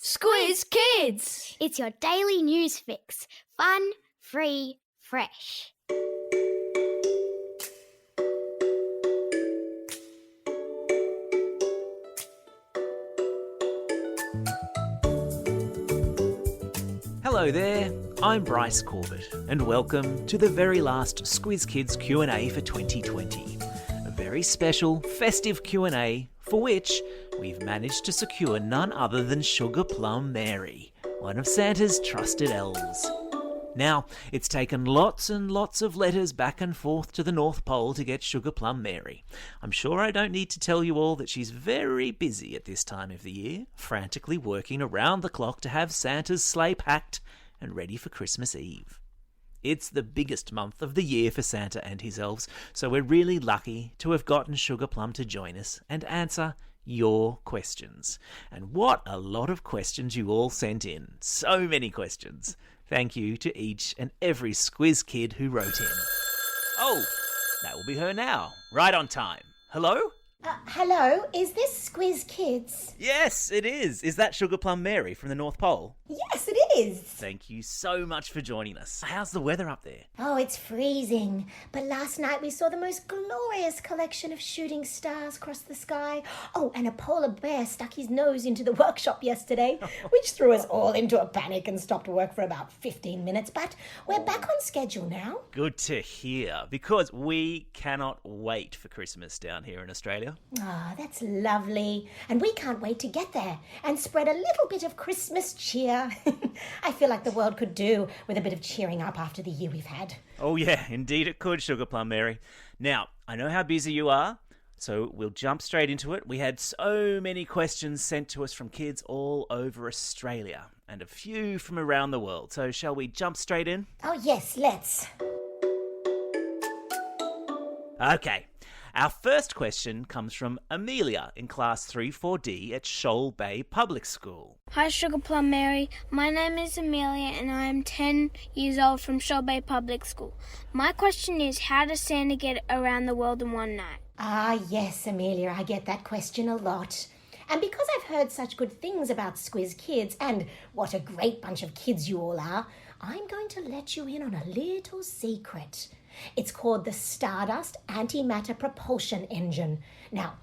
Squiz Kids! It's your daily news fix. Fun, free, fresh. Hello there, I'm Bryce Corbett and welcome to the very last Squiz Kids Q&A for 2020. A very special, festive Q&A for which we've managed to secure none other than Sugar Plum Mary, one of Santa's trusted elves. Now, it's taken lots and lots of letters back and forth to the North Pole to get Sugar Plum Mary. I'm sure I don't need to tell you all that she's very busy at this time of the year, frantically working around the clock to have Santa's sleigh packed and ready for Christmas Eve. It's the biggest month of the year for Santa and his elves, so we're really lucky to have gotten Sugar Plum to join us and answer your questions. And what a lot of questions you all sent in. So many questions. Thank you to each and every Squiz Kid who wrote in. Oh, that will be her now. Right on time. Hello? Hello, is this Squiz Kids? Yes, it is. Is that Sugar Plum Mary from the North Pole? Yes, it is. Thank you so much for joining us. How's the weather up there? Oh, it's freezing. But last night we saw the most glorious collection of shooting stars across the sky. Oh, and a polar bear stuck his nose into the workshop yesterday, which threw us all into a panic and stopped work for about 15 minutes. But we're back on schedule now. Good to hear, because we cannot wait for Christmas down here in Australia. Ah, that's lovely. And we can't wait to get there and spread a little bit of Christmas cheer. I feel like the world could do with a bit of cheering up after the year we've had. Oh yeah, indeed it could, Sugar Plum Mary. Now, I know how busy you are, so we'll jump straight into it. We had so many questions sent to us from kids all over Australia and a few from around the world. So shall we jump straight in? Oh yes, let's. Okay. Our first question comes from Amelia in Class 3-4D at Shoal Bay Public School. Hi Sugar Plum Mary, my name is Amelia and I am 10 years old from Shoal Bay Public School. My question is, how does Santa get around the world in one night? Ah yes, Amelia, I get that question a lot. And because I've heard such good things about Squiz Kids and what a great bunch of kids you all are, I'm going to let you in on a little secret. It's called the Stardust Antimatter Propulsion Engine. Now,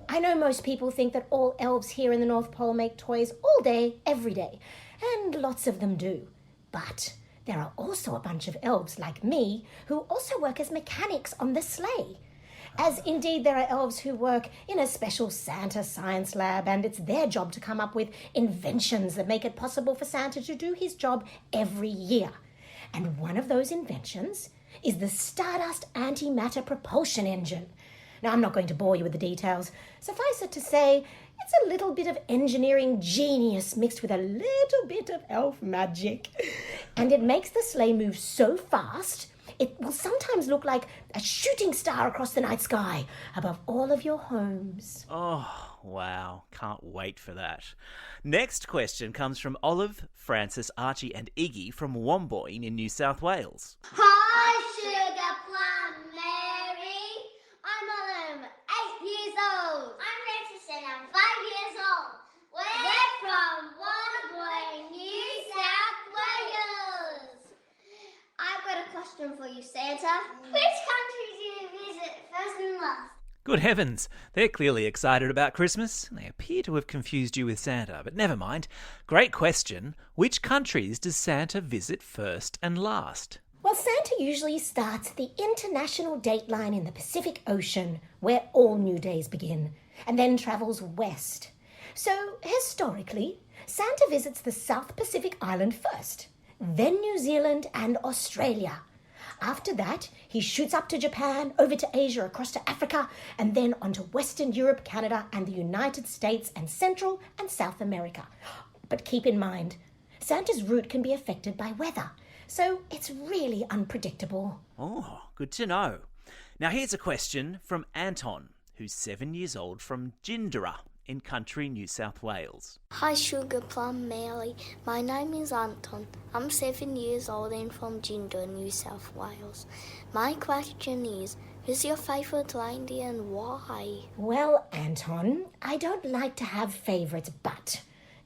I know most people think that all elves here in the North Pole make toys all day, every day, and lots of them do. But there are also a bunch of elves like me who also work as mechanics on the sleigh. As indeed there are elves who work in a special Santa science lab, and it's their job to come up with inventions that make it possible for Santa to do his job every year. And one of those inventions is the Stardust Antimatter Propulsion Engine. Now, I'm not going to bore you with the details. Suffice it to say, it's a little bit of engineering genius mixed with a little bit of elf magic. And it makes the sleigh move so fast, it will sometimes look like a shooting star across the night sky above all of your homes. Oh, wow. Can't wait for that. Next question comes from Olive, Francis, Archie and Iggy from Womboyne in New South Wales. Hi, Sugar Plum Mary. I'm Olive, 8 years old. I'm Francis and I'm 5 years old. We're from Womboyne, New South Wales. I've got a question for you, Santa. Which country do you visit first and last? Good heavens, they're clearly excited about Christmas. They appear to have confused you with Santa, but never mind. Great question. Which countries does Santa visit first and last? Well, Santa usually starts at the international date line in the Pacific Ocean, where all new days begin, and then travels west. So, historically, Santa visits the South Pacific Island first, then New Zealand and Australia. After that, he shoots up to Japan, over to Asia, across to Africa, and then on to Western Europe, Canada, and the United States, and Central and South America. But keep in mind, Santa's route can be affected by weather, so it's really unpredictable. Oh, good to know. Now here's a question from Anton, who's 7 years old from Jindera in country New South Wales. Hi Sugar Plum Mary, my name is Anton. I'm 7 years old and from Jinder, New South Wales. My question is, who's your favourite reindeer and why? Well, Anton, I don't like to have favourites, but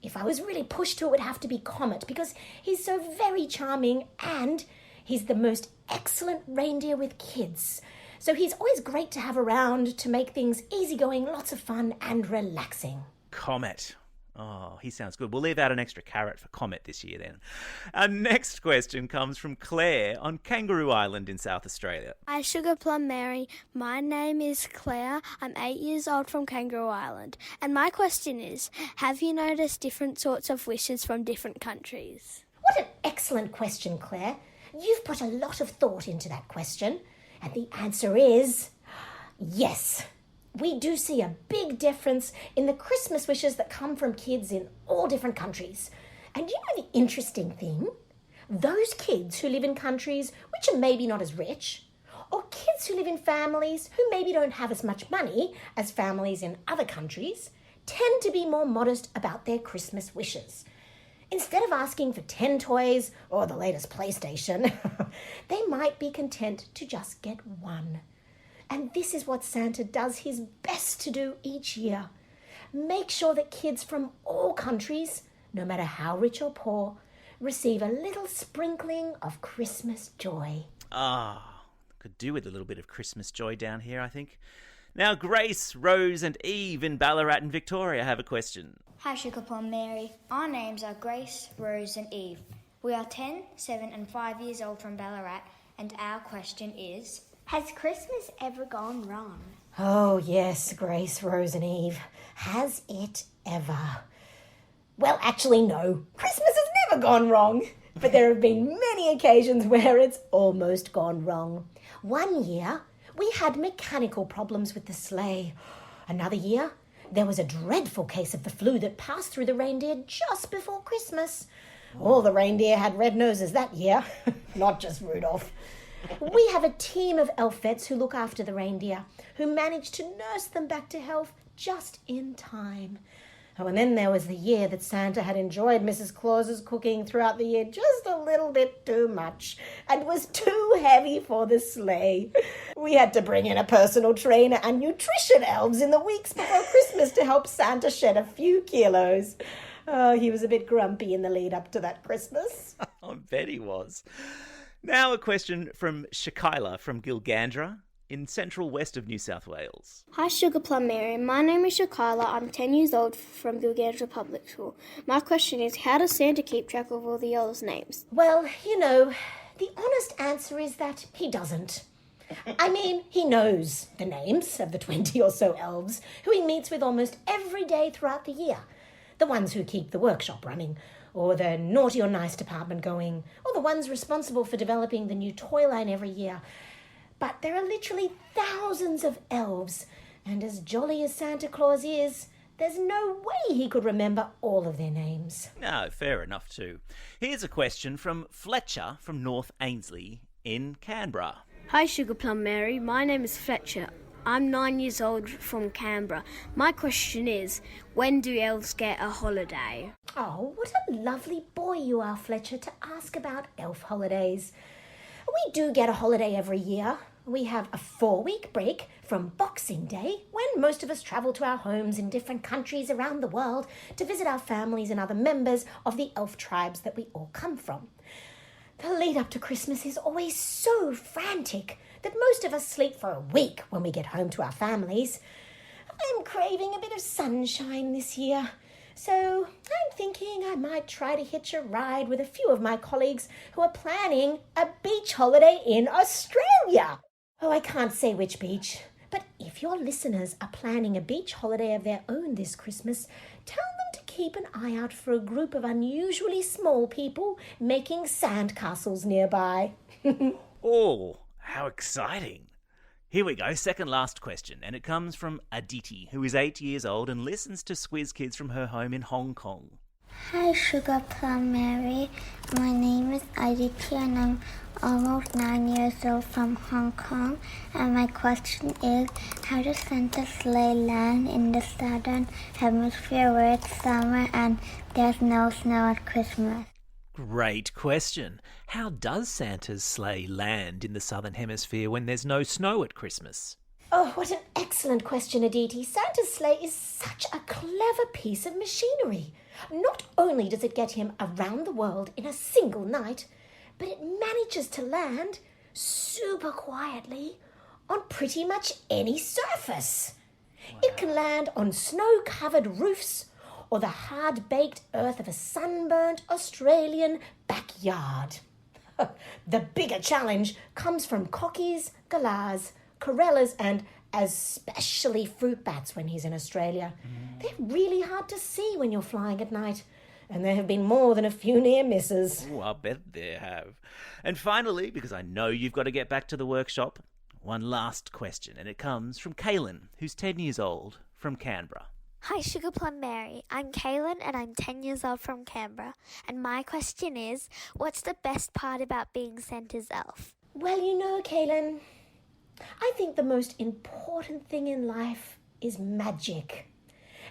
if I was really pushed to, it would have to be Comet, because he's so very charming and he's the most excellent reindeer with kids. So he's always great to have around to make things easygoing, lots of fun and relaxing. Comet. Oh, he sounds good. We'll leave out an extra carrot for Comet this year then. Our next question comes from Claire on Kangaroo Island in South Australia. Hi, Sugar Plum Mary. My name is Claire. I'm 8 years old from Kangaroo Island. And my question is, have you noticed different sorts of wishes from different countries? What an excellent question, Claire. You've put a lot of thought into that question. And the answer is yes. We do see a big difference in the Christmas wishes that come from kids in all different countries. And you know the interesting thing? Those kids who live in countries which are maybe not as rich, or kids who live in families who maybe don't have as much money as families in other countries, tend to be more modest about their Christmas wishes. Instead of asking for 10 toys or the latest PlayStation, they might be content to just get one. And this is what Santa does his best to do each year. Make sure that kids from all countries, no matter how rich or poor, receive a little sprinkling of Christmas joy. Could do with a little bit of Christmas joy down here, I think. Now, Grace, Rose and Eve in Ballarat and Victoria have a question. Hi, Sugar Plum Mary. Our names are Grace, Rose and Eve. We are 10, 7 and 5 years old from Ballarat, and our question is... Has Christmas ever gone wrong? Oh, yes, Grace, Rose and Eve. Has it ever? Well, actually, no. Christmas has never gone wrong. But there have been many occasions where it's almost gone wrong. One year, we had mechanical problems with the sleigh. Another year, there was a dreadful case of the flu that passed through the reindeer just before Christmas. All the reindeer had red noses that year, not just Rudolph. We have a team of elf vets who look after the reindeer, who manage to nurse them back to health just in time. Oh, and then there was the year that Santa had enjoyed Mrs. Claus's cooking throughout the year just a little bit too much and was too heavy for the sleigh. We had to bring in a personal trainer and nutrition elves in the weeks before Christmas to help Santa shed a few kilos. Oh, he was a bit grumpy in the lead up to that Christmas. I bet he was. Now a question from Shakila from Gilgandra in central west of New South Wales. Hi, Sugar Plum Mary. My name is Shakila. I'm 10 years old from Gilgandra Public School. My question is, how does Santa keep track of all the elves' names? Well, you know, the honest answer is that he doesn't. I mean, he knows the names of the 20 or so elves who he meets with almost every day throughout the year. The ones who keep the workshop running, or the naughty or nice department going, or the ones responsible for developing the new toy line every year. But there are literally thousands of elves, and as jolly as Santa Claus is, there's no way he could remember all of their names. No, fair enough too. Here's a question from Fletcher from North Ainslie in Canberra. Hi, Sugar Plum Mary. My name is Fletcher. I'm 9 years old from Canberra. My question is, when do elves get a holiday? Oh, what a lovely boy you are, Fletcher, to ask about elf holidays. We do get a holiday every year. We have a 4-week break from Boxing Day, when most of us travel to our homes in different countries around the world to visit our families and other members of the elf tribes that we all come from. The lead up to Christmas is always so frantic that most of us sleep for a week when we get home to our families. I'm craving a bit of sunshine this year, so I'm thinking I might try to hitch a ride with a few of my colleagues who are planning a beach holiday in Australia. Oh, I can't say which beach, but if your listeners are planning a beach holiday of their own this Christmas, tell them to keep an eye out for a group of unusually small people making sandcastles nearby. Oh, how exciting. Here we go, second last question, and it comes from Aditi, who is 8 years old and listens to Squiz Kids from her home in Hong Kong. Hi, Sugar Plum Mary. My name is Aditi and I'm almost 9 years old from Hong Kong. And my question is, how does Santa sleigh land in the southern hemisphere where it's summer and there's no snow at Christmas? Great question. How does Santa's sleigh land in the southern hemisphere when there's no snow at Christmas? Oh, what an excellent question, Aditi. Santa's sleigh is such a clever piece of machinery. Not only does it get him around the world in a single night, but it manages to land super quietly on pretty much any surface. Wow. It can land on snow-covered roofs or the hard-baked earth of a sunburnt Australian backyard. The bigger challenge comes from cockies, galahs, corellas, and especially fruit bats when he's in Australia. They're really hard to see when you're flying at night, and there have been more than a few near misses. Oh, I'll bet there have. And finally, because I know you've got to get back to the workshop, one last question, and it comes from Kaylin, who's 10 years old, from Canberra. Hi, Sugar Plum Mary. I'm Kaylin and I'm 10 years old from Canberra. And my question is, what's the best part about being Santa's elf? Well, you know, Kaylin, I think the most important thing in life is magic.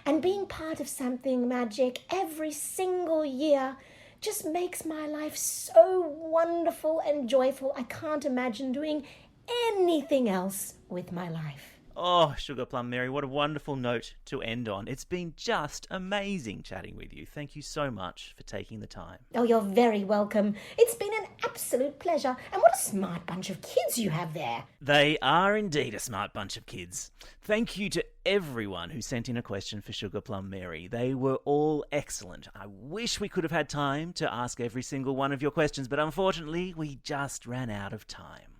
And being part of something magic every single year just makes my life so wonderful and joyful. I can't imagine doing anything else with my life. Oh, Sugar Plum Mary, what a wonderful note to end on. It's been just amazing chatting with you. Thank you so much for taking the time. Oh, you're very welcome. It's been an absolute pleasure. And what a smart bunch of kids you have there. They are indeed a smart bunch of kids. Thank you to everyone who sent in a question for Sugar Plum Mary. They were all excellent. I wish we could have had time to ask every single one of your questions, but unfortunately, we just ran out of time.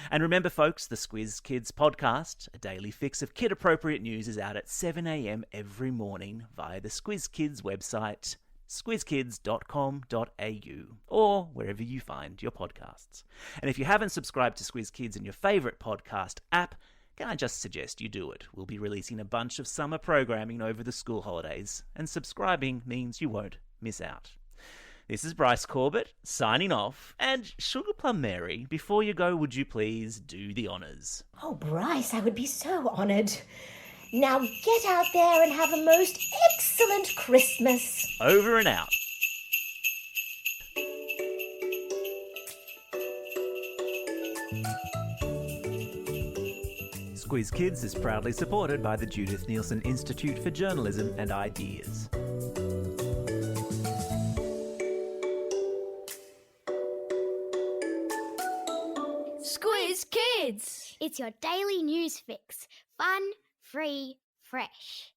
And remember, folks, the Squiz Kids podcast, a daily fix of kid-appropriate news, is out at 7 a.m. every morning via the Squiz Kids website, squizkids.com.au, or wherever you find your podcasts. And if you haven't subscribed to Squiz Kids in your favourite podcast app, can I just suggest you do it? We'll be releasing a bunch of summer programming over the school holidays, and subscribing means you won't miss out. This is Bryce Corbett, signing off. And Sugar Plum Mary, before you go, would you please do the honours? Oh, Bryce, I would be so honoured. Now get out there and have a most excellent Christmas. Over and out. Squiz Kids is proudly supported by the Judith Neilson Institute for Journalism and Ideas. Squiz Kids! It's your daily news fix. Fun, free, fresh.